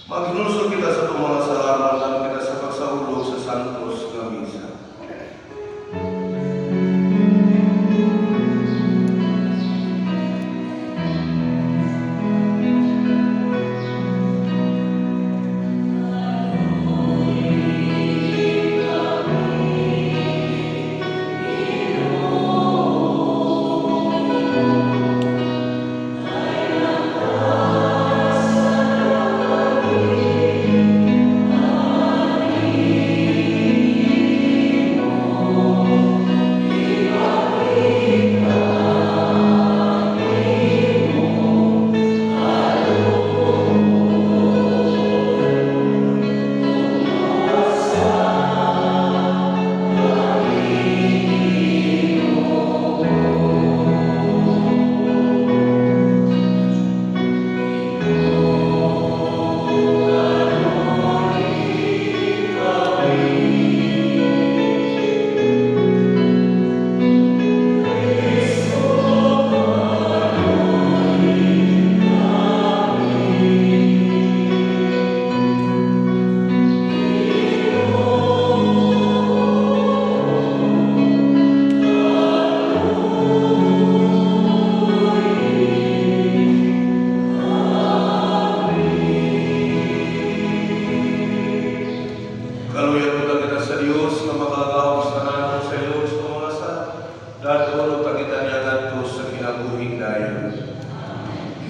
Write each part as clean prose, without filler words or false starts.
Maghinulsol kita sa itong mga salamat at kita sa pagsahulog sa Santos na Misa.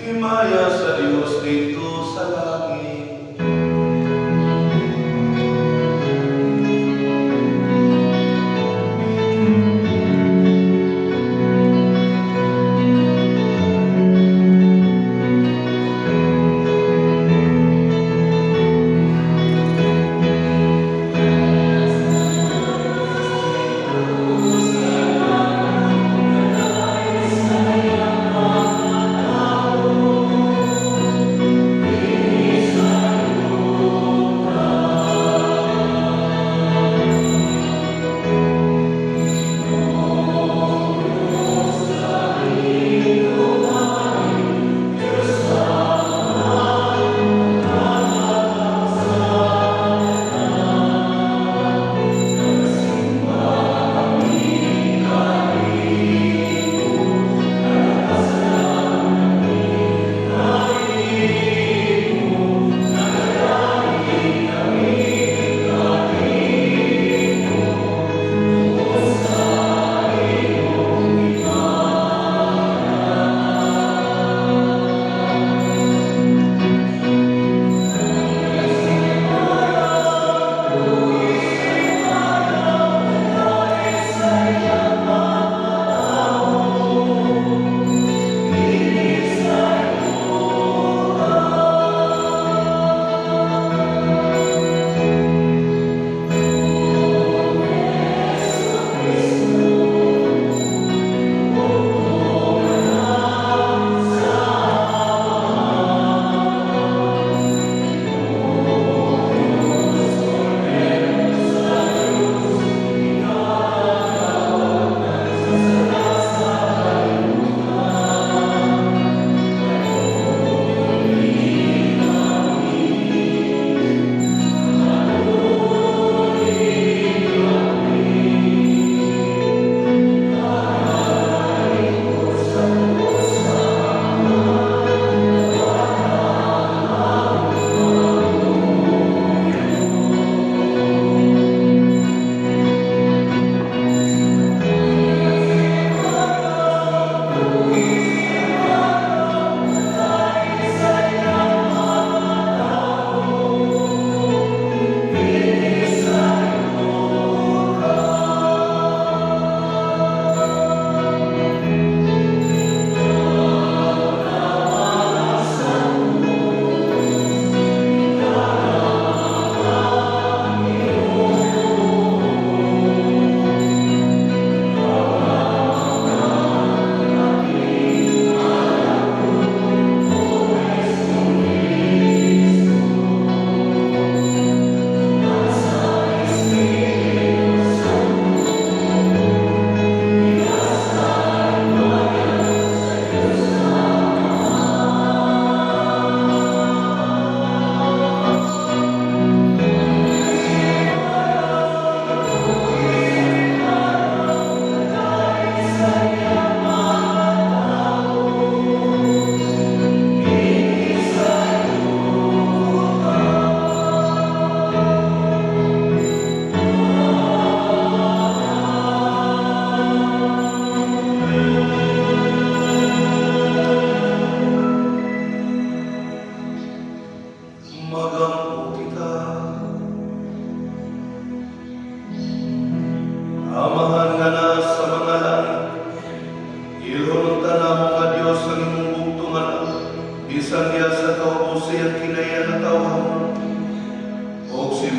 Himaya sa Diyos dito sa langit.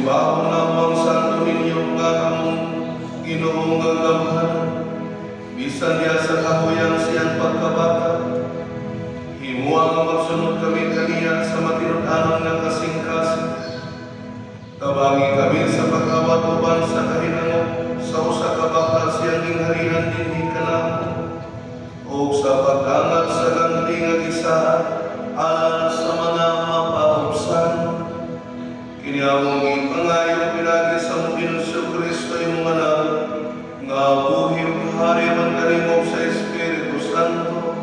Simbahan namang santo ninyo nga kamong Ginoong gagamhanan. Bisan diya sa kahuyang siyang pagkabata, himuang magsunod kami kaniya sa matinud-anon nga kasing-kasing. Tabangi kami sa pagkawat uban sa kahinango sa usa ka bakla siyang gingharihan dinhi kanamo, o sa pag-angat sa ganti nga gisaan alang sa mga mapaubsan. Kini among ipangayo pinagi sa mong Ginoong Kristo imong anak, nga buhim hari man kanimo sa Espiritu Santo,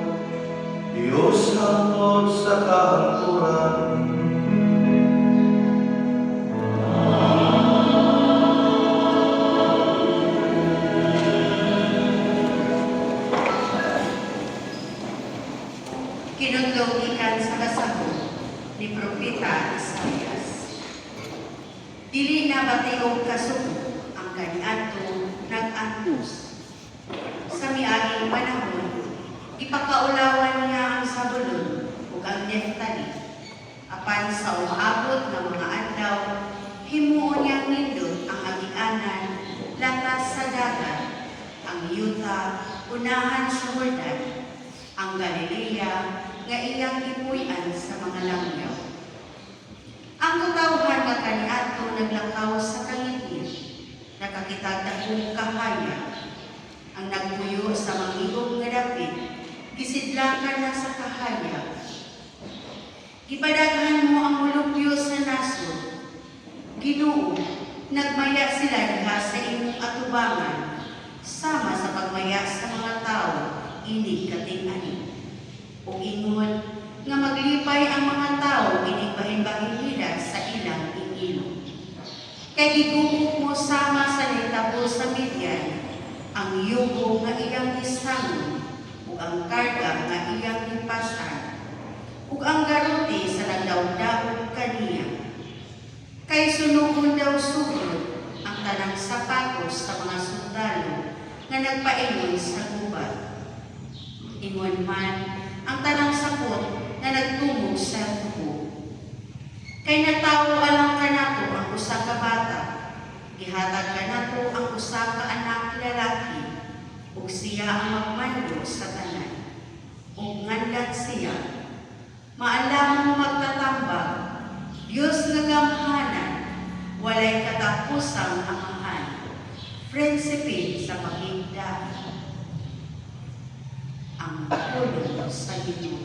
Diyos hangtod sa kahangturan. Kinundong ikan sa kasabot ni Propeta Isaias. Dili na batiog kasuko ang kaniadto nag-antos. Sa miaging panahon, ipakaulawan niya ang Zabulon ug ang Neftali. Apan sa umaabot ng mga adlaw, himuon niyang nindot ang agianan latas sa dagat, ang Yuta unahan sa Jordan, ang Galilea nga iyang ipuy-an sa mga langyaw. Ang katawhan nga kaniadto naglakaw sa kangitid, nakakitag akong kahaya. Ang nagpuyo sa mangigong nga dapit, gisidlakan na sa kahaya. Ipadaghan mo ang mulupyo sa nasod. Ginoo, nagmaya sila diha sa imong atubangan, sama sa pagmaya sa mga tao, ini kating-ani. O ingon, nga maglipay ang mga tao, inibahin-bahin nila sa ilang ingilo. Kay giguhok mo sama sa nitabo sa Midian, ang yugo nga iyang isangon, ug ang karga nga iyang ipasan, ug ang garuti sa nagdawdawog kaniya. Kay sunukon daw sugod ang tanang sapatos sa mga sundalo nga nagpaingon sa gubat. Ingon man ang tanang sapot na nagtumog sa tubo. Kay natawo alang kanato ang usa ka bata, gihatag kanato ang usa ka anak lalaki, ug siya ang magmando sa tanan. Ug ngandan siya, maalamang magtatambag, Diyos nga gamhanan, walay katapusang amahan, prinsipe sa pagigdaan. Ang pulong sa Ginoo.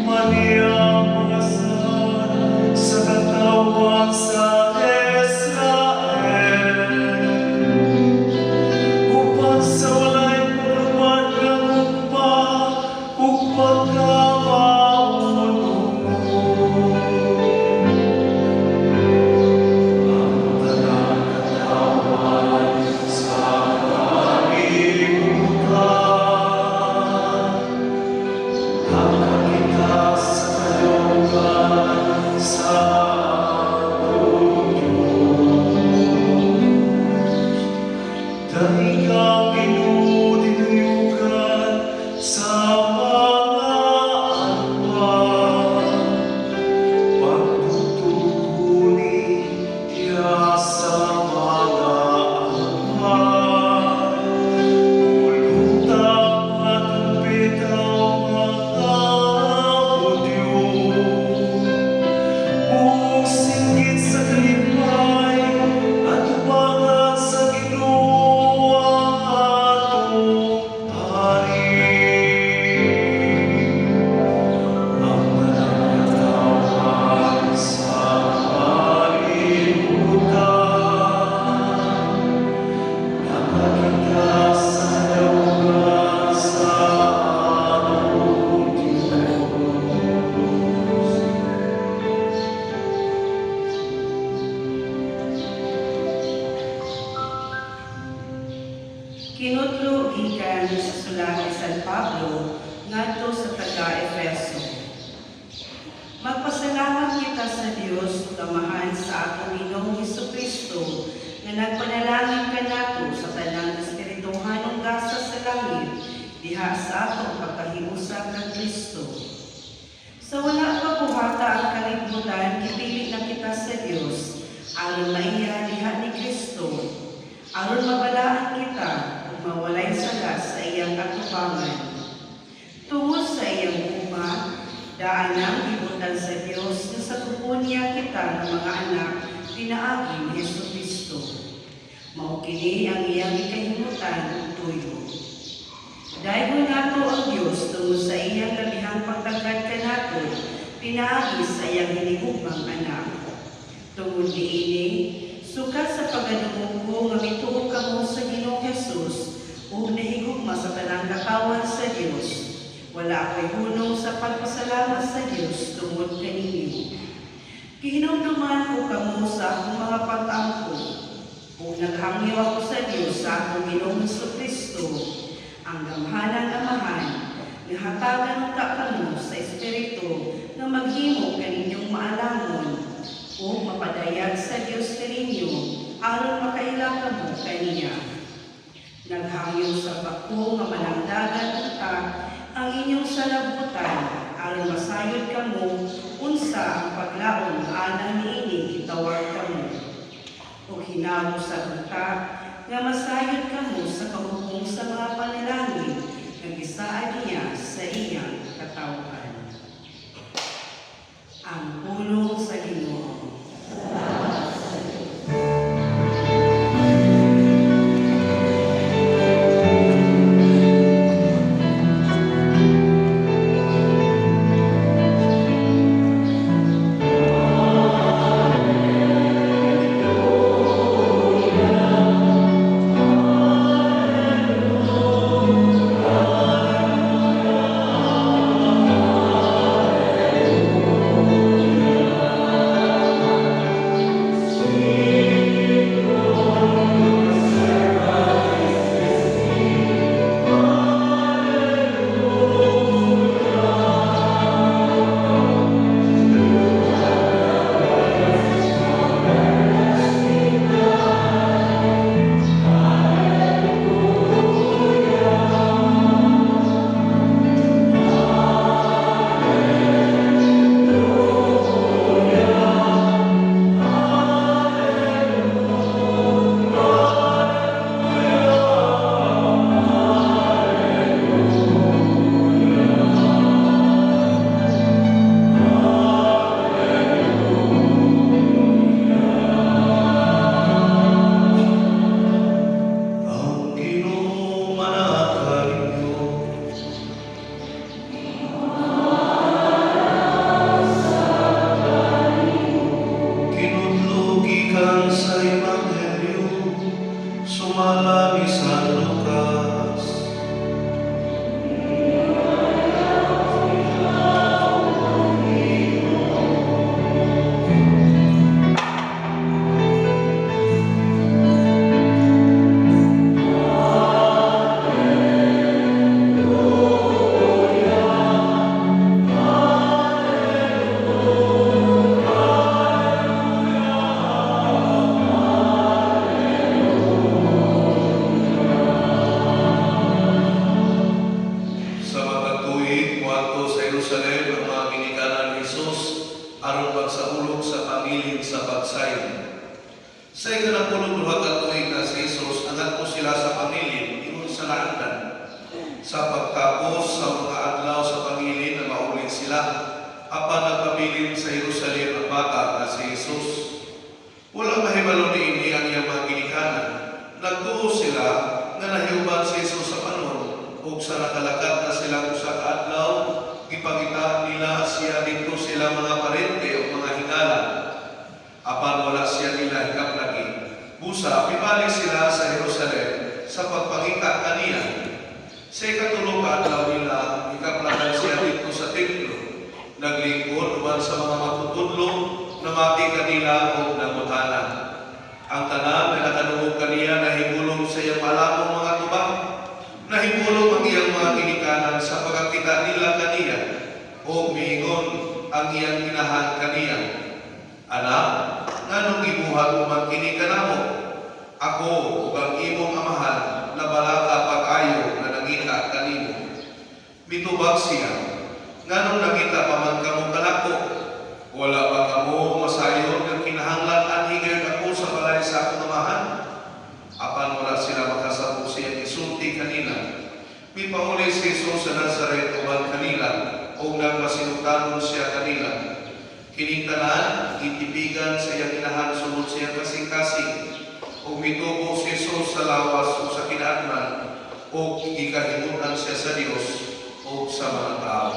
Maria, mga sana, sula ni San Pablo ngadto sa taga-Efeso. Magpasalamat kita sa Dios gamahan sa atong Ginoong Hesukristo nga nagpanalangin kanato sa tanang espirituhanong gasa sa langit diha sa atong pagkahiusa kang Kristo. Sa wala pa buhata ang kalibutan, gipili na kita sa Dios aron maiya diha ni Kristo, aron mabalaan kita ug mawalay salas sa iyang atubangan. Tungod sa iyang uma, daan ang gibutan sa Dios na sa tugon niya kita ng mga anak pinaagi ni Jesucristo. Mao kini ang iyang ikahimutan ug tuyo. Dahil nato ang Dios tungod sa iyang labihang pagtagad kanato, pinaagi sa iyang hinigugmang anak. Tungod niini, sukat sa pagadungog ko nga mituo kamo sa Ginoong Hesus ug nahigugma sa tanang katawan sa Dios. Wala ako'y hunong sa pagpasalamat sa Dios tungod kaninyo. Gihinumduman ko kamo sa akong mga pag-angko ug naghangyo ako sa Dios sa akong Ginoong Jesucristo, ang gamhanang amahan, nga hatagan ta kamo sa Espiritu nga maghimo kaninyong maalamon o mapadayag sa Dios kaninyo aron makaila kamo kaniya. Naghangyo sa bako nga manangdagan ta ang inyong salabutan aron masayod kamo unsa ang paglaom nga anang niini itawag kamo. O hinabo sa uta nga masayod kamo sa kahugong sa mga panalangin nga gisaad niya sa iyang katawhan. Ang pulong sa Ginoo. Sa pagtapos sa mga adlaw sa pangilin na maulin sila, apan nagpabilin sa Jerusalem ang bata na si Jesus. Walang mahibalo niini ang iyang mga ginikanan. Nagtuo sila na nahiuban si Jesus sa panon, ug sa nakalakad na silang usa ka adlaw, ipakita nila siya dito sila mga parente o mga hingala. Apan wala siya nila hikaplagi. Busa, pibalik sila sa Jerusalem sa pagpangita kaniya. Sa ikatulong adlaw nila, ikaplagan siya dito sa templo. Naglingkod uban sa mga matutudlo na mati kanila o nangutana. Ang tanan na nakadungog kaniya nahimulong sa iyang malamong mga tubang. Nahimulong ang iyang mga mga ginikanan sa pagkakita nila kaniya o miingon ang iyang inahan kaniya. Anak, nganong gibuhat mo man kini kanamo? Ako ug ang imong amahan na balaka pag-ayo na nangita kanimo. Mitubag siya, nganong nakita pa man kamo kanako? Wala ba kamo masayon ng kinahanglan anhigayon ako sa balay sa akong amahan? Apan wala sila makasabot siya isulti kanila. Mipauli si Jesus sa Nazaret uban kanila o nang masinutanon siya kanila. Kining tanan, itibigan sa iyang inahan sunod siya kasing-kasing o mitubo si Jesus sa lawas o sa kinaatman o ikahimutan siya sa Dios o sa mga tao.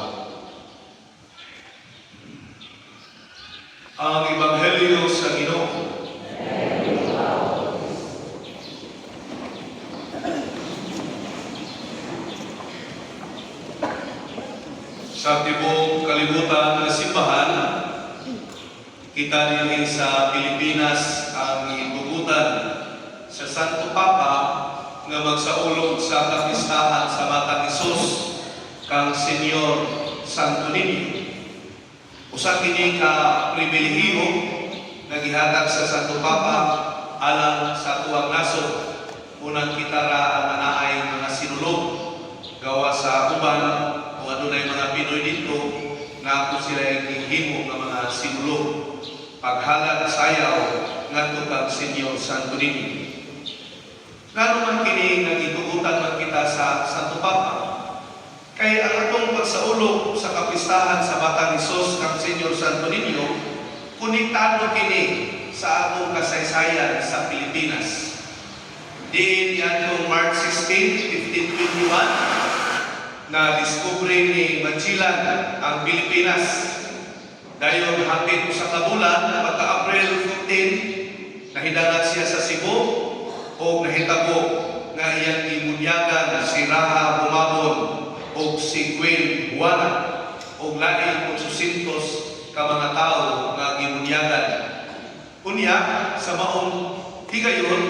Ang Ebanghelyo sa Ginoo. Sa tibok kalibutan ng simbahan, kita nila sa Pilipinas ang itugutan sa Santo Papa nga magsaulog sa kapistahan sa Batang Hesus kang Senyor Santo Niño. Usa kini ka pribilehiyo nga gihatag sa Santo Papa alang sa tuwang nasod. Unang kitara ang anaay mga sinulog gawa sa uban o adunay mga Pinoy dito na ako sila yung hihimo ng mga sinulog. Paghalag sayaw ngadto kang Senyor Santo Niño. Ngano man kini nagitugutan man kita sa Santo Papa. Kay ang atong pagsaulog sa kapistahan sa Batang Hesus kang Senyor Santo Niño, konektado kini sa atong kasaysayan sa Pilipinas. Diin yatong March 16, 1521, na diskubre ni Magellan ang Pilipinas. Dayon hapit sa kabulan, pagka-April 15, nahidangat siya sa Cebu o nahitabo nga iyang imunyagan si Raha Bumabon o si Gwen Juana o laing 800 ka mga tao nga gimunyagan. Unya, sa maong higayon,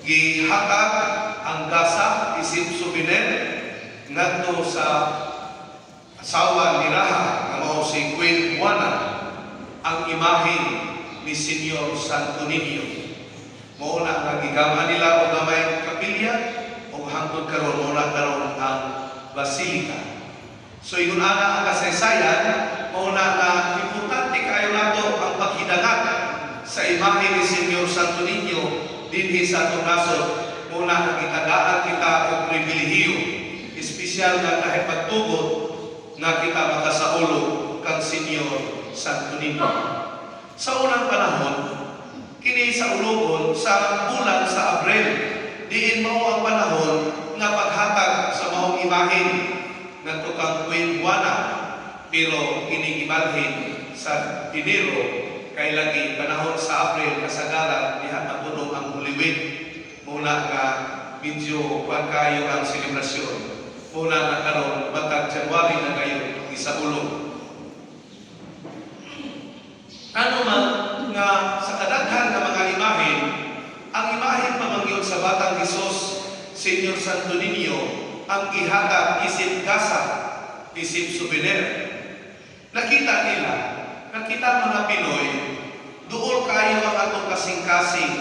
gihatag ang gasa isip souvenir ngadto sa asawa ni Raha nga mao si Gwen Juana ang imahe ni Senyor Santo Niño. Mao na nga gigamhan nila og gamay kapilya o hangtod karon mao na karon ang basilika. So ingon ana ang kasaysayan mao na nga importante kayo nato ang paghidangat sa imahe ni Senyor Santo Niño dinhi sa atong nasod. Mao na nga gitagaan kita og pribilehiyo espesyal nga kahit pagtugot nga kita makasaulog kang Senyor Santo Niño. Sa unang panahon, kini sa ulogon sa bulan sa Abril, diin mao ang panahon nga paghatag sa maong imahen ngadto kang Gwen Juana, pero kini ibalhin sa Enero kay lagi panahon sa Abril kasagaran diha napuno ang Holy Week. Muna nga medyo pagkayo ang selebrasyon. Muna na karon matag January na kayo isaulog. Ano man nga sa kadaghan nga mga imahen, ang imahen pamangyon sa Batang Hesus, Senyor Santo Niño, ang ihatag isip gasa, isip souvenir. Nakita nila, nakita mga Pinoy, doon kayo ang atong kasing-kasing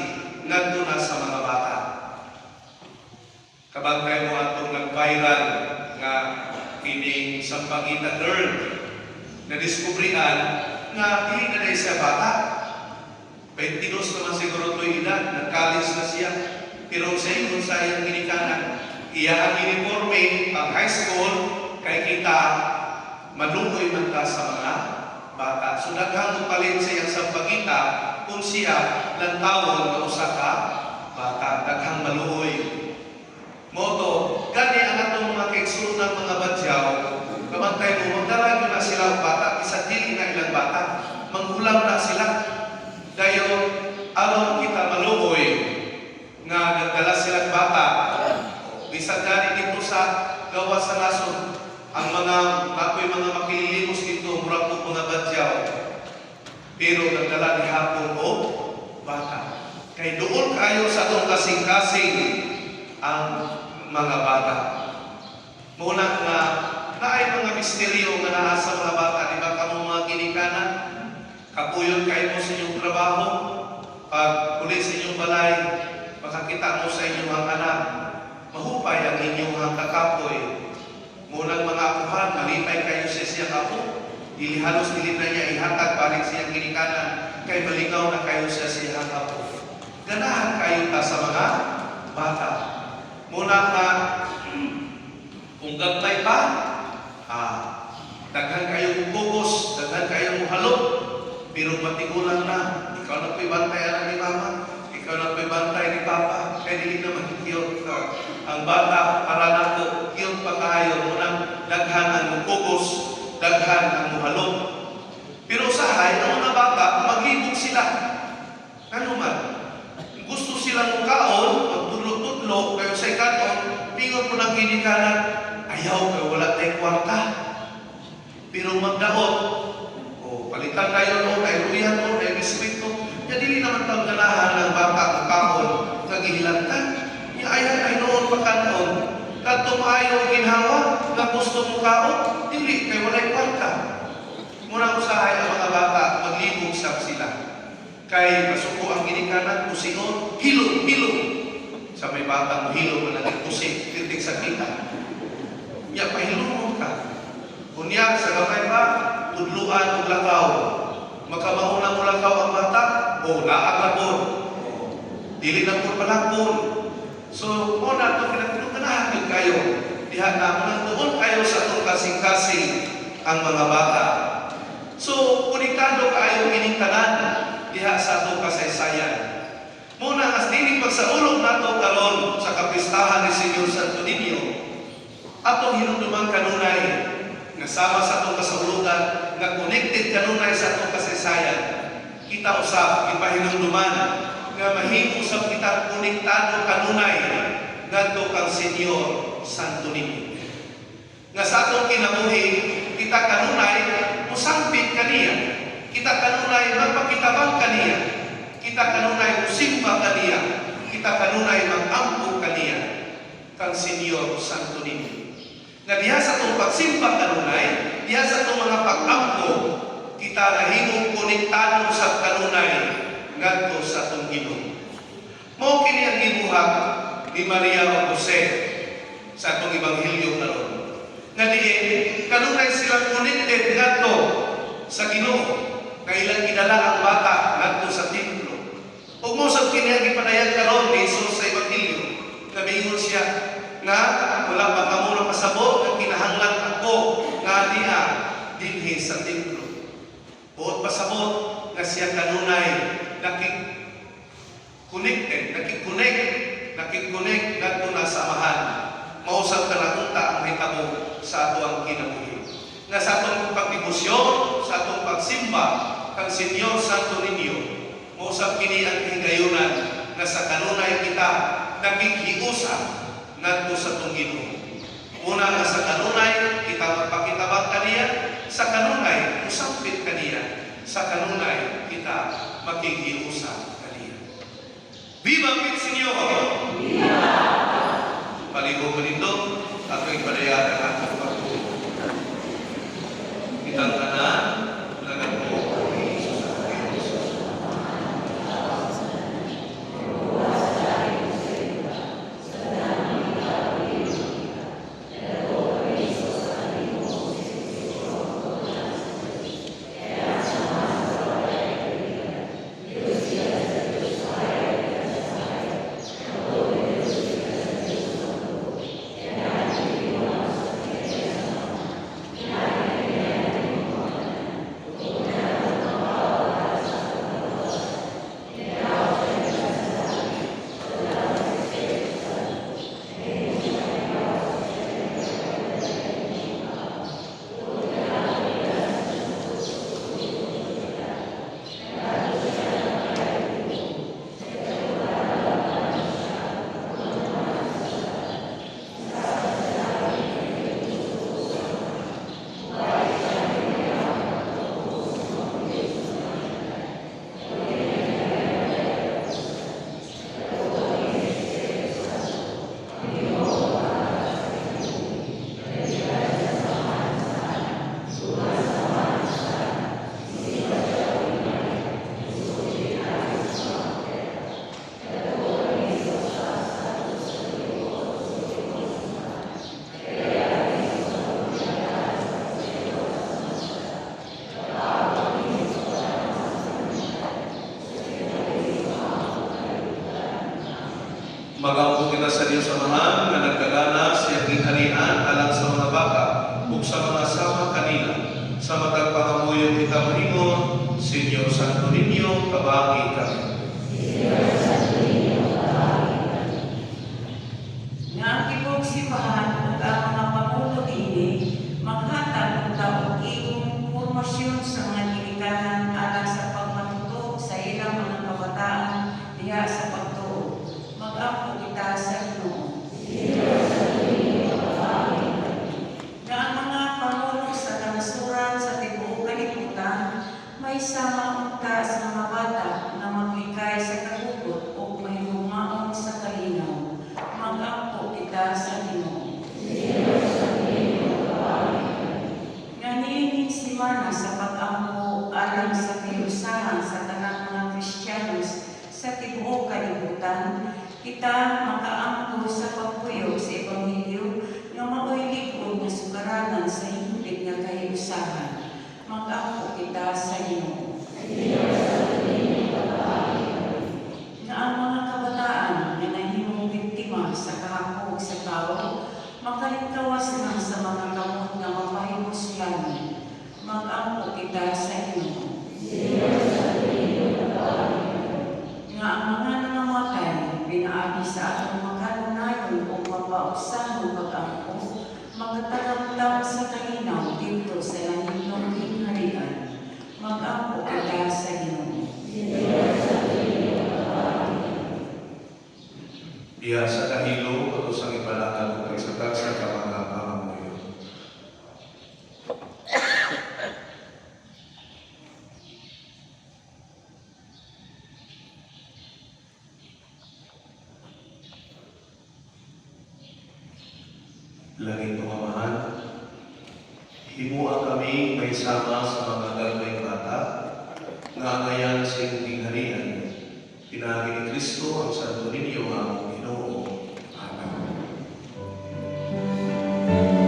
nandun na sa mga bata. Kabantay mo atong nag-viral nga kining Sampaguita girl na diskubrihan nga dili na siya bata. 22 naman siguro ito edad, nag-college na siya. Pero sa ingon sa iyang ginikanan, iya ang uniforme pang high school, kay kita maluhoy man ta sa mga bata. So daghang palit sa iyang Sampaguita kung siya lantawon na usa ka bata, daghang maluhoy. Moto, gani ang atong mga kaigsunan mga badyaw, kamantay mo, magdaragyo na sila ang bata, isa dili na ilang bata, manghulam na sila. Dayon, aron kita maluoy, nga nagdala silang bata, bisag gani dito sa gawa sa nasod, ang mga, ako'y mga makililimos dito, murag po mga badyaw, pero nagdala ni hapon o bata. Kay doon kayo sa itong kasing-kasing ang mga bata. Muna nga, naay mga misteryo nga naa sa mga bata, di ba kamo mga ginikanan? Kapuyon kayo mo sa inyong trabaho, pag uli sa inyong balay, makakita mo sa inyong anak, mahupay ang inyong kakapoy. Munang mga apuhan, malipay kayo sa siyang apo, dili halos dili na niya ihatag balik siyang ginikanan, kay baligaw na kayo sa siyang apo. Ganahan kayo ta sa mga bata. Muna nga, kung gagmay pa, daghan kayong bugos, daghan kayong halok, pero matigulang na, ikaw na po'y bantay anak ni mama, ikaw na po'y bantay ni papa, kaya dili na magkikiyot. Ang bata, para na po, kiyot pa kayo, munang daghan ang bugos, daghan ang halok. Pero usahay, ang mga bata, maglibog sila. Ano man? Gusto silang kaon, magtudlo-tudlo, kayo sa ikaton, pingon po ng ginikanan, ayaw kayo, wala tayong kwarta. Pero magdaot, palitan tayo no, kay ruyan mo, kay biskwit mo. Kaya dili naman taong ganahan ng bata ang kahon, kagihilantan. Niya ay noon pagkanoon, katong ayaw ginhawa, na gusto mo kaon, dili, kay wala'y kwarta. Muna usahay ang mga bata, maglibog sila. Kay masuko ang ginikanan, kusingon, hilong. Sa may batang hilong na naging kusing, titik sa kita. Niya, pahilong mo ka. Kunya, sa gamay pa, tudluan o lakaw. Magkamauna mo lakaw ang bata, laag labon. Dili na po palakon. So, muna ito, pinagpinuganahan kayo. Diha na mo nang doon kayo sa itong kasing-kasing ang mga bata. So, konektado kayo inintanan diha sa itong kasaysayan. Muna, as dinig pagsaulog na ito karon sa kapistahan ni Senyor Santo Niño, atong hinumduman kanunay, nasama sa itong kasaulugan, na connected kanunay sa itong kasaysayan. Kita usap, ipahinumduman, nga mahimong kita konektado kanunay, ngadto kang Senyor Santo Niño. Nga sa atong kinabuhi, kita kanunay, musampit kaniya. Kita kanunay, magpakitabang kaniya. Kita kanunay, musimba kaniya. Kita kanunay, mag-ampo kaniya. Kang Senyor Santo Niño. Nga diha sa itong pagsimba kanunay, diha sa itong mga pag-ampo, kita nahimong konektado sa kanunay, ngadto sa itong Ginoo. Mao kini ang gibuhat ni Maria o Jose sa itong Ebanghelyo karon. Nga diin, kanunay silang connected ngadto sa Ginoo. Kailang gidala ang bata ngadto sa templo. Ug mo sa kini ang gipadayag karon ni Jesus sa Ebanghelyo, nga miingon siya nga wala pa kamo na pasabot nga kinahanglan ako nga niya dinhi sa templo. Buot pasabot nga siya kanunay nakikonnect ngadto na samahan. Mausap ka na unta ang hitabo sa ato ang kinabuhi. Nga sa atong pagdibusyon, sa atong pagsimba, kang Senyor Santo Niño, mausap kini ang hingayunan na sa kanunay kita naghihiusa ngadto sa atong Ginoo. Una nga sa kanunay, kita magpakitabang kaniya, sa kanunay, musampit kaniya, sa kanunay, kita maghihiusa kaniya. Viva el Señor! Viva! Paligo ko nito, ako yung palayaran ang aking pagpulo. Kitang kanan, lagat mo, Jesus ang Diyos. iya samahan nga nagkagana sa gingharian alang sa mga baka ug sa mga sama kanila. Sa matag pangamuyo kita moingon, Senyor Santo Niño, kabagi kami. Nga ang kipagsipahan ug ang mga pamuno ini maghatag og taong igong formasyon sa mga ginikanan alang sa pagmatuto sa ilang mga kabataan diha sa pagtuo. Mag-ampo kita sa Ginoo. Nga ang mga pamuno sa kanasuran sa tibuok kalibutan may sama unta sa mga bata na maglikay sa kagugot o may humaon sa kalinaw. Mag-ampo kita sa Ginoo. Nga niining simana sa pag-ampo alang sa kilusahan sa tanang mga Kristiyanos sa tibuok kalibutan, kita makaampo sa pagpuyo sa Ebanghelyo nga maoy likod nga sukaranan sa hingpit nga kahiusahan. Mag-ampo kita sa Ginoo. Nga ang mga kabataan nga nahimong biktima sa kahapog sa tao, makalingkawas na sa mga kamot nga mapahimoslan. Mag-ampo kita sa Ginoo. Nga ang mga nangamatay, pinaagi sa atong makalunayon o mapausahong pag-ampo, magkatagamtam sa kalinaw dito sa langit ng gingharian. Mag-ampo kita sa Ginoo. Diha sa kahilo, patos ang ipanakal ug sa tagsa ka mga pangamuyo. Langit ng Amahan, himuha kami may sama sa mga galbay bata, nga angayan sa iyong tingharian. Pinagi ni Kristo ang Santo Niño ang Ginoo. Amen. Thank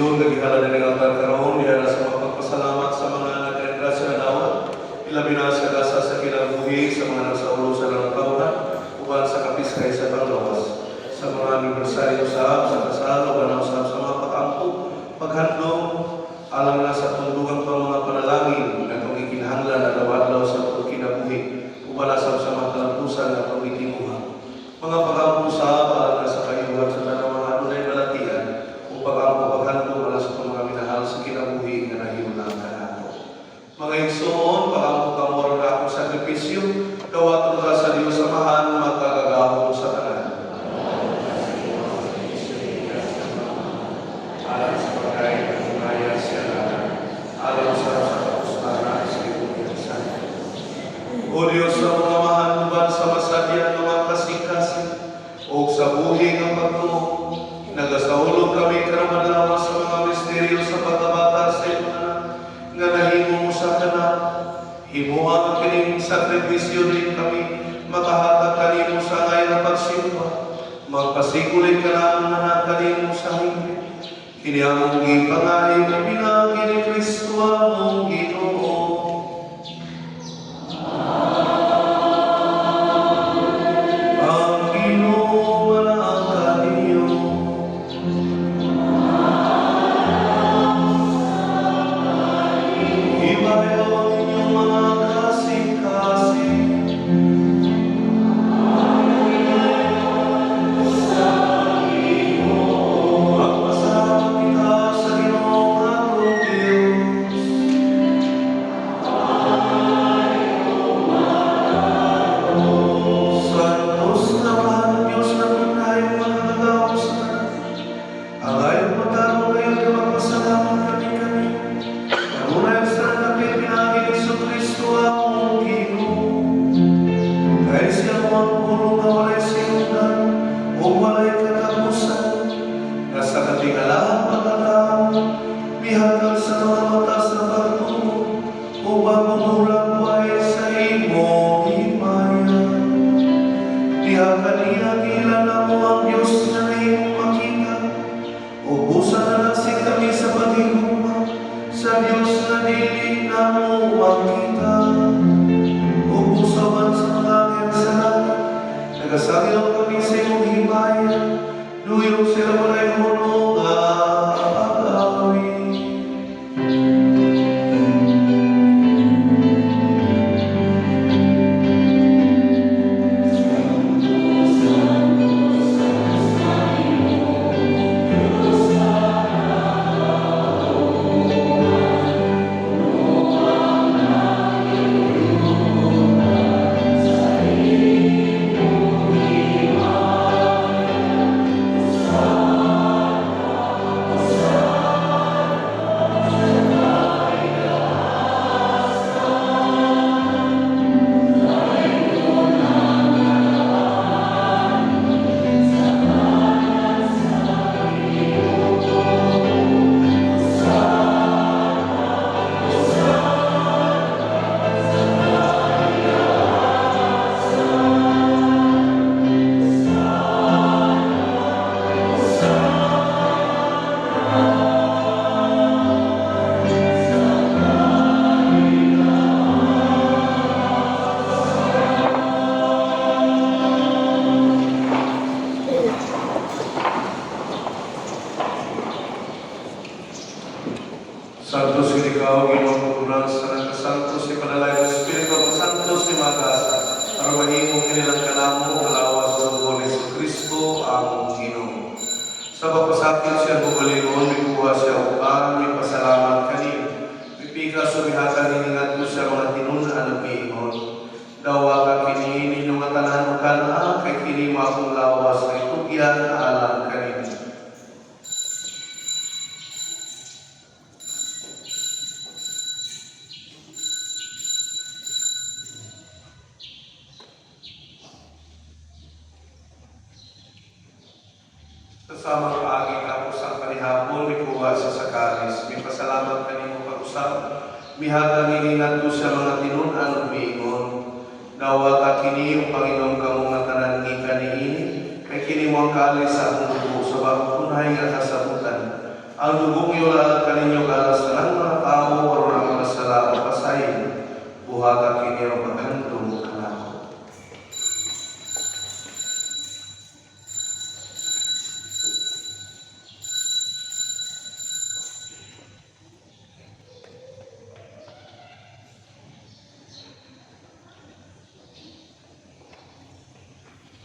bendisyon nagihala na ng altar karon diha na sa magpagpasalamat sa mga nagkagrasya na dawat ilabi na sa gasa sa kinabuhi sa mga nagsaulo sa lang tawhan uban sa kapiskay sa panglawas sa mga anibersaryo sa kasal o ganaw sa mga pakampo paghandom alam na sa tundugang pa mga panalangin na itong ikinahanglan na dawadlaw sa pagkinabuhi uban na sa mga kalampusan na pagkitimuha mga pakampo sa alam na sa kayuhan sa tanang mga adunay balatian pag-ampo paghandom ala sa mga minahal sa kinabuhi nga nahiulang kanato. Mga igsoon, pag-ampo kamor na akong sakripisyo, kawaton ka sa Diyos Amahan, magkagagahon sa tanan. Alam sa pagkain at kumaya siya na, alam sa kapusnaran sa ibukisan. O Diyos sa mga mahanuban sa masadya ng mga kasing-kasing, o sa buhi ng pagtumo, nagasahulog kami karamadlaw sa mga misteryo sa pagkabata sa iyo nga nahimo mo sa kanan. Himuha kining sakripisyo din kami, makahatag kanimo sa ngay na pagsimba. Magpasigulit ka na ang kanimo sa hingpit. Kini among gipangayo, pinagi ni Kristo among Ginoo. Ang Ginoo wala kaniyo. Santos ikaw, Ginoong Puran sa nagkasantos si Panalay ng Espiritu, Santos si Magasa, arwahin mo kinilang kanamo, kalawas sa buwan ni Kristo, ang Ginoo. Sa pagpasakit siya bukalingon, bikuha siya upang may pasalamat kanino. Pipika sumihatan hiningat mo siya mga tinunan ng miingon. Dawa ka kini ninyong atanan ka na, kay kini mo akong lawas, kay tukyan alam kanino. Kasama paagi ka po sa panihapon, may kuha sa sakalis. May pasalamat kanino pag-usap. Mihaga niningat ko sa mga tinunan o miingon. Dawa ka kini yung Panginoon ka mong natanangi ka niini. Kay kini mo ang kalis sa akong dugo sa bagong punay nga kasabutan. Ang dugong iulalag kaninyo kalas ng mga tao aron ang mga sala pasayin. Buhaga kini ang paghandom kanako.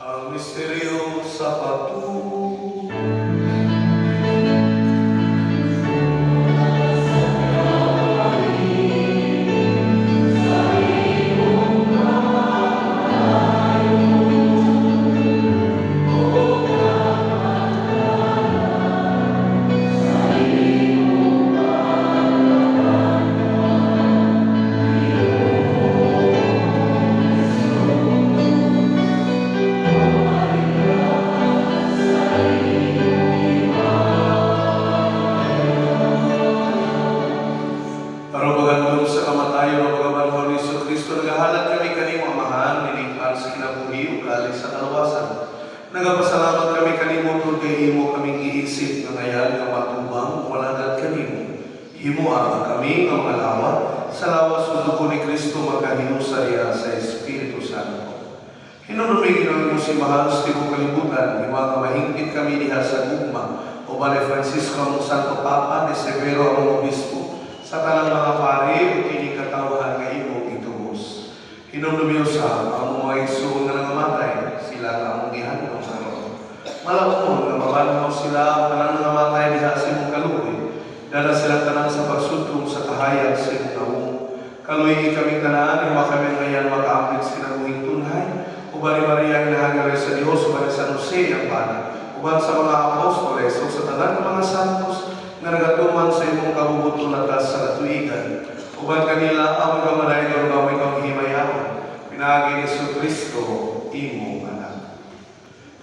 Ang misteryo sa pagtuo. Parubagan sa kamatayon ng pagkabanhon ni Kristo, nagahalat kami kanimo amahan, nilingkan sa kinabuhi, ugali sa kalawasan. Nagapasalamat kami kanimo, kung kay imo kaming iisip na ngayon nga matubang, walagad kanimo. Himuang kami ng mga lawat, sa lawas ng dugo ni Kristo magkahinusaya sa Espiritu Santo. Hinunumigin mo si mahal sa tibong kalibutan, himuang mahingkit kami diha sa gugma, o Bale Francisco ang Santo Papa, ni Severo ang Obispo, sa talang mga pari o kinikatawahan nga imo itubos. Hinumlumiyo sa ang mga igsoon nga nangamatay, sila nga ang gihandom sa roon. Malawon nga mabanhaw sila ang tanang nangamatay diha sa imong kaluoy. Dala sila tanang sa pagsutong sa kahayag sa imong nawong. Kaluoy kami tanan, ima kami ngayon makaamit sa kinabuhing tunhay. Uban ni Maria ang nahangaray sa Dios, uban ni San Jose ang bana. Uban sa mga apostoles o sa tanan ng mga santos, nga nagatuman sa imong kabubuton atas sa katuigan. Uban kanila ang magamanay ng mga ikang himayawan. Pinagi ni Kristo, imong anak.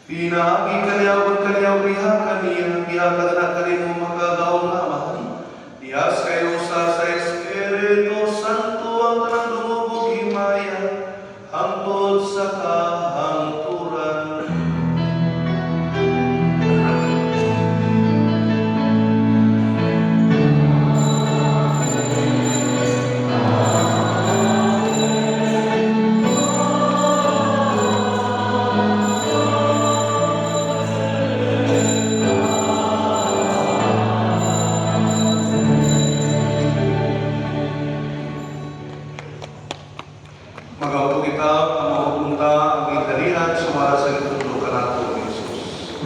Pinagi kanyaw riha kaniyang gihatag na kanimo makagaong namahan. Diyas kayo sa Espiritu Santo ang tanang dumugog himaya, hangtod sa kahangturan. Magaupo kita, ang mapupunta, ang italihan, sumara sa itulo ka nato, Jesus.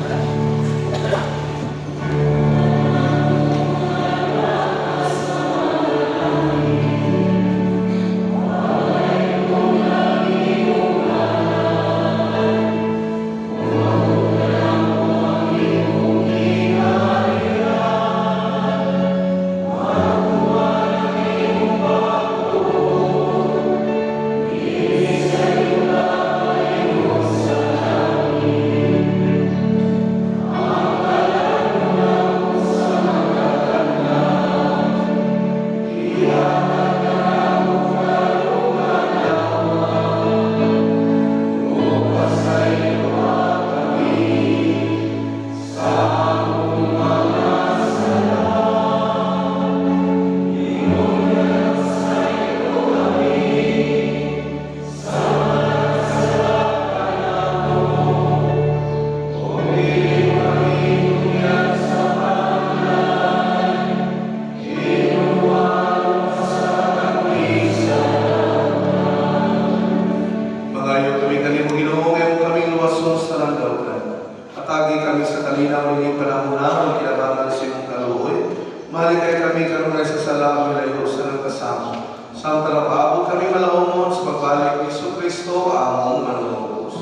Atagi kami sa kalinaw ng iyong panamunan, kinabangan sa iyong kaluoy. Malikay kami karunay sa salam nilayo sa nagkasama. Samtang paabot kami malahumon sa pagbalik ni Kristo, among manunubos.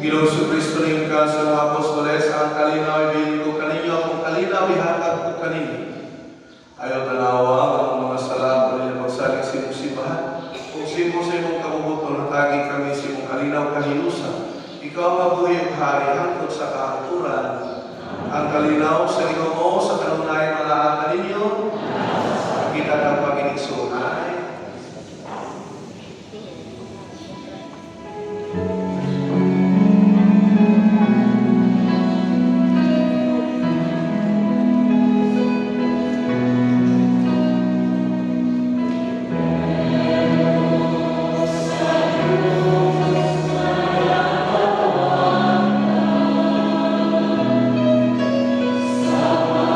Ginoong Kristo rin ka sa mga apostoles, ang kalinaw ibigin ko kaninyo, akong kalinaw ihatag ko kaninyo. Ayaw tanawa ang mga sala ko nila magsaling sa imong simbahan. Kung simo sa imong kabubuton, natagi kami sa imong kalinaw kahilusan. Ikaw ang mabuhay ang hari hangtod sa kahaturan. Ang sa Ginoo sa kanunay malaaka ninyo. Kita ng Panginoon. Sama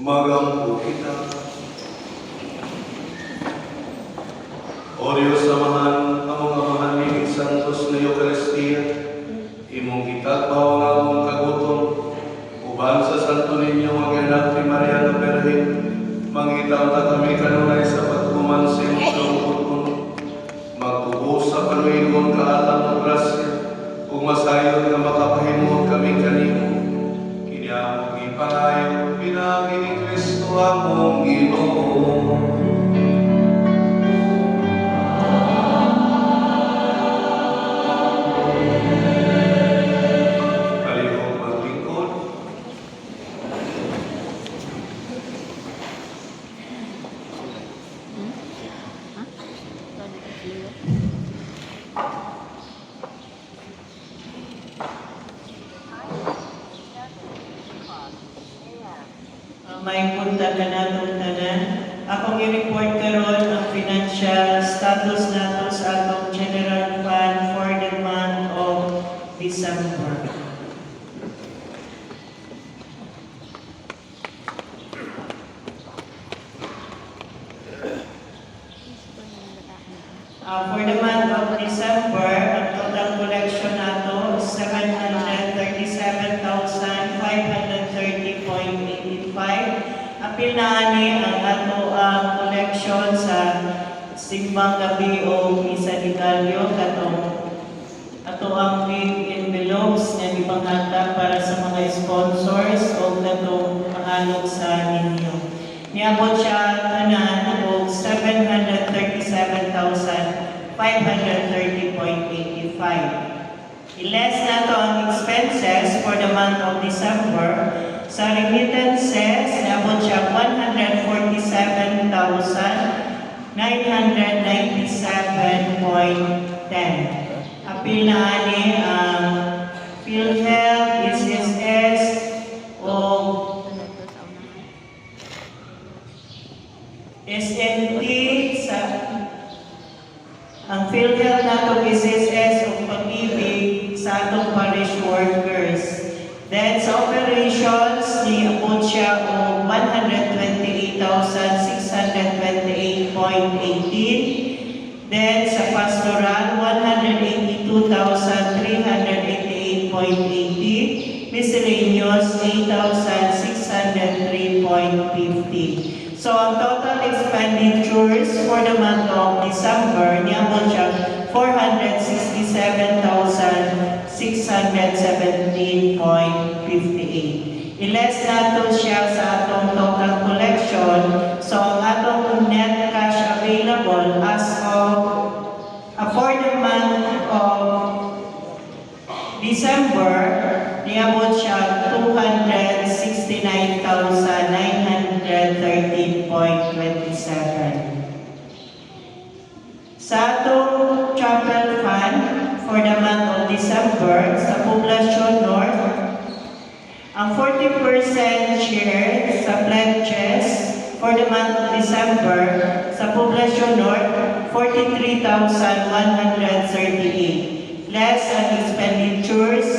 Magampo kita. O Diyos, samahan among amahan ni Santos na Eucharistia, imong kitagbaw nga among kagutom, uban sa Santo Niño ang anak ni Maria na Berhen, mangitaw ta kami kanunay sa pagtuman sa imong kalubuton, magtubos sa panuingon kaalam ng grasya, ug masayon nga makapahimuot kami kanimo. Kini among ipangayo, pinagi ni Kristo among Ginoo. Palihog maglingkod. May punta ka natong tanan. Akong i-report karon ang financial status nato sa atong general fund for the month of December. For the month of December, ang total collection nato is 737,530.85. Apil na ani ang ato ang collection sa Simbang Gabi o Misa de Gallo katong ato ang big envelopes nga gipanghatag para sa mga sponsors o katong mahalog sa ninyo. Niabot siya tanan og 737,530.85. I-less na to ang expenses for the month of December. Sa remittances, niabot siya 147,997.10. Apil na ani ang PhilHealth, SSS, o SNT sa ang PhilHealth nato SSS o pag-ibig sa atong parish workers. Then sa operations, niabot siya o 128,628.18. Then sa pastoral, 182,388.80. Miscellaneous, 8,603.50. So, ang total expenditures for the month of December, niabot siya 467,617.58. I-less nato siya sa atong total collection. So, ang atong net cash available as of for the month of December, niabot siya 269,913.27. Sa atong chapel fund for the month of December sa Poblacion North, ang 40% share sa pledges for the month of December sa Poblacion North, 43,138. Less ang expenditures,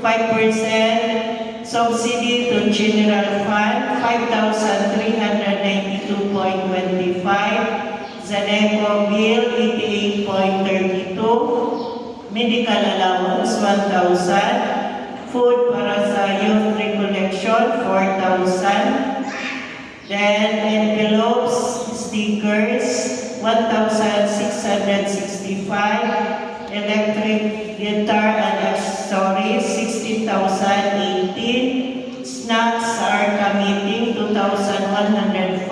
5% subsidy to general fund, 5,392.25. Zaneco bill, 88.32. Medical allowance, 1,000. Food para sa youth recollection, 4,000. Then envelopes, stickers, 1,665. Electric guitar and accessories, 16,018. Snacks are committing, 2,105.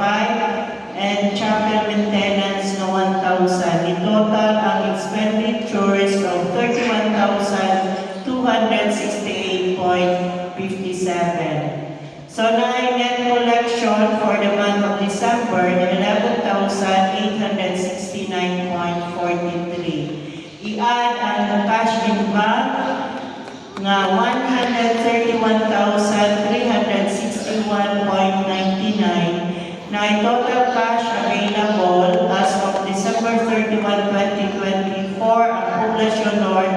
And chapel maintenance na 1,000. In total, ang expenditures of 31,268.57. So, na net collection for the month of December na 11,869.43. I-add ang cash in bank nga 131,361.99 na ang total cash available as of December 31, 2024 ang Poblacion North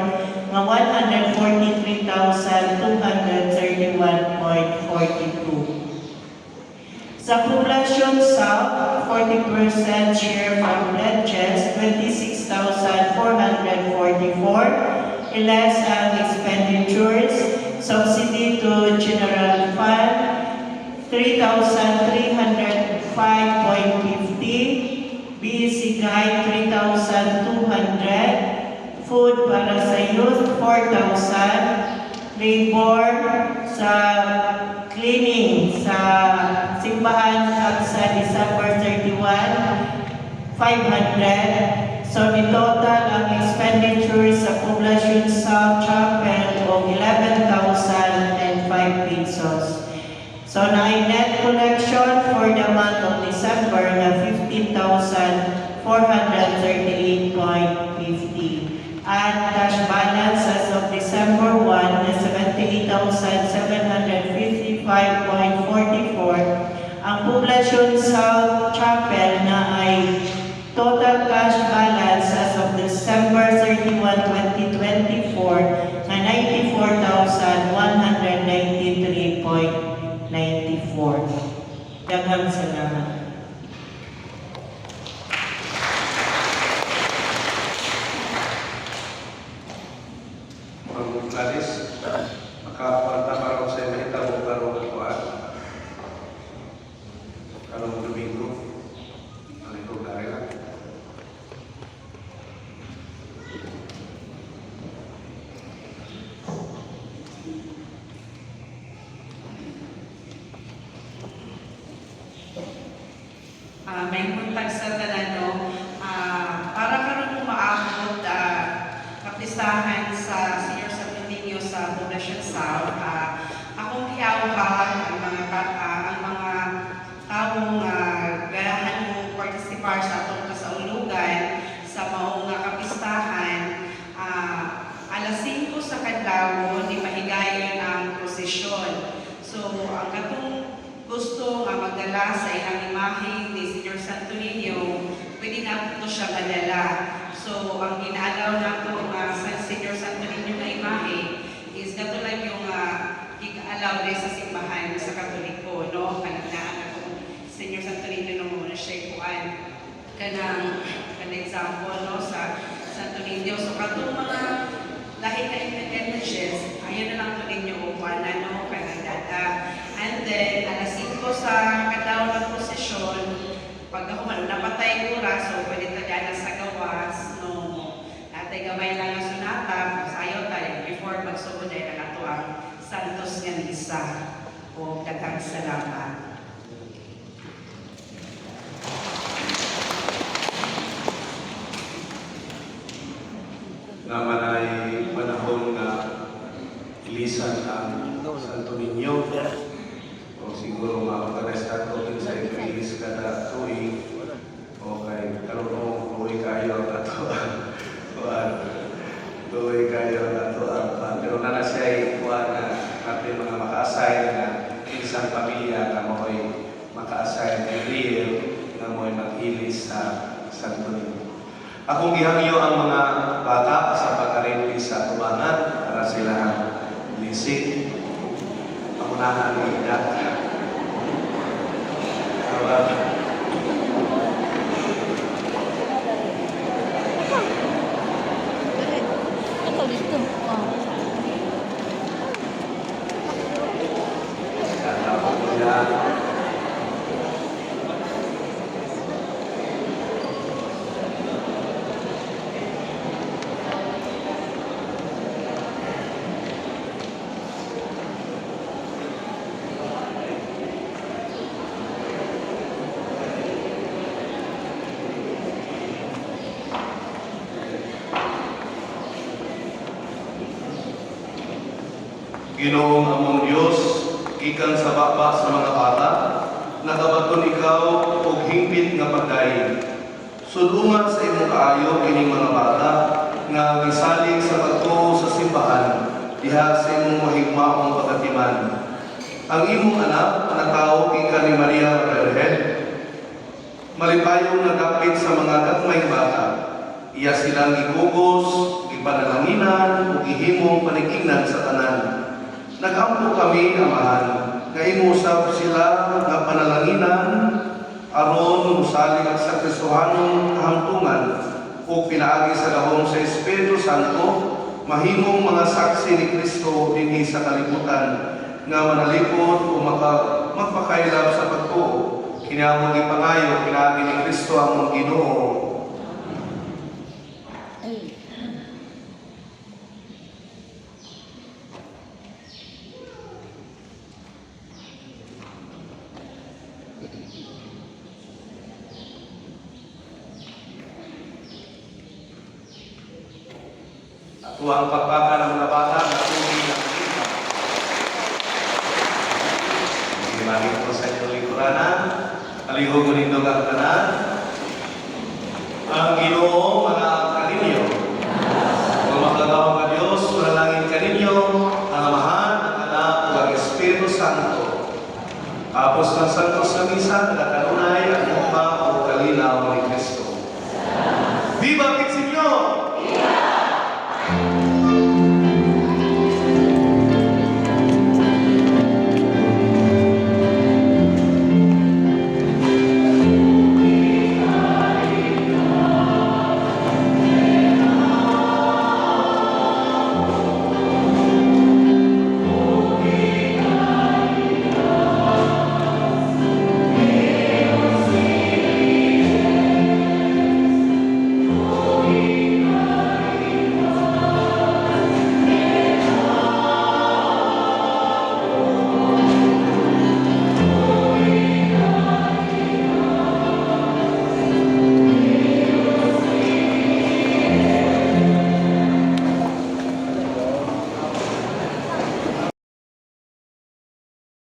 nga 143,231.42. Sa Poblacion South, 40% share from pledges, 26,444. Less ang expenditures, subsidy to general fund, 3,305.50. BEC Guide, 3,200. Food para sa youth, 4,000. Labor sa cleaning sa simbahan at sa December 31, 500. So, in total, ang expenditure sa Poblacion South Chapel o 11,005 pesos. So, na-net collection for the month of December na 15,438.50. At cash balance as of December 1 na 78,755.44. Ang Poblacion South Chapel na ay total cash balance as of December 31, 2024 na 94,193.94. Daghang salamat. Pag-uklalis, makapunta para ko sa mahita mo karong kuhaan. Karong Domingo. Ang ito karela. May buntag sa tanano, para karon maabot kapistahan sa Senior Santo Niño sa Poblacion South, akong giyawhan ang mga taong ganahan mo participar sa atong kasaulugan sa maong kapistahan. Alas 5 sa kadlaw di mahigayon ang prosesyon. So ang katong gusto nga magdala sa ilang imahe ni Senior Santo Niño, pwede na ito siya madala. So, ang inaalaw na ito sa Senior Santo Niño na imahe is katulad yung ika-alaw rin sa simbahan sa Katoliko, no? Kanagdaan ako, Senior Santo Niño nung muna siya kuan kanang example, no? Sa Santo Niño. So, katong mga lahi na images, ayun na lang ito ninyo upuan, no? Kanagdada. And then, alas 5 sa kadlaw ng prosesyon, pag ako napatay ko so pwede tayo sa gawas, no? Natay gamay lang ang sunata, sayo tayo, before magsugod ay na nato ang Santos nga Misa. O daghang salamat. Naman ay panahon na ilisan ang Santo Niño. O siguro makapagalas nato sa ilis kada tuig. O kay karunong tuig kayo ang ato ang tuig kayo ang ato ang pero na siya ay kuha na natin mga maka-assign na isang pamilya na mo'y maka-assign na real na mo'y mag-ilis sa Santo Niño. Akong gihangyo ang mga bata sa pagkarindi sa tubangan para sila lisik. Pangunahan ng edad. Ito dito. Ginoong among Diyos, ikan sa baba sa mga bata, nakabaton ikaw og hingpit nga pagdayon. Sudungan sa imong kaayo kining mga bata nga gisalig sa pagtuo sa simbahan diha sa imong mahigmaong pagatiman. Ang imong anak natawo ika ni Maria Virgen. Malipayong nagapit sa mga gagmayng bata. Iya silang gigugos, gipanalanginan ug gihimong panig-ingnan sa tanan. Nagampo kami, Amahan, nga imusab sila nga panalanginan aron musalig ang sakristohanong kahamtungan o pinaagi sa gahom sa Espiritu Santo mahimong mga saksi ni Kristo dinhi sa kalibutan nga manalipod o magpakailab sa pagtuo. Kinaamong ipangayo pinaagi ni Kristo ang Ginoo. Tuang pagpaka ng mga bata na tubig ng kita. Ibigin ko sa inyong lingkuranan. Kalihog ko nito ang tanan. Ang Ginoo, mga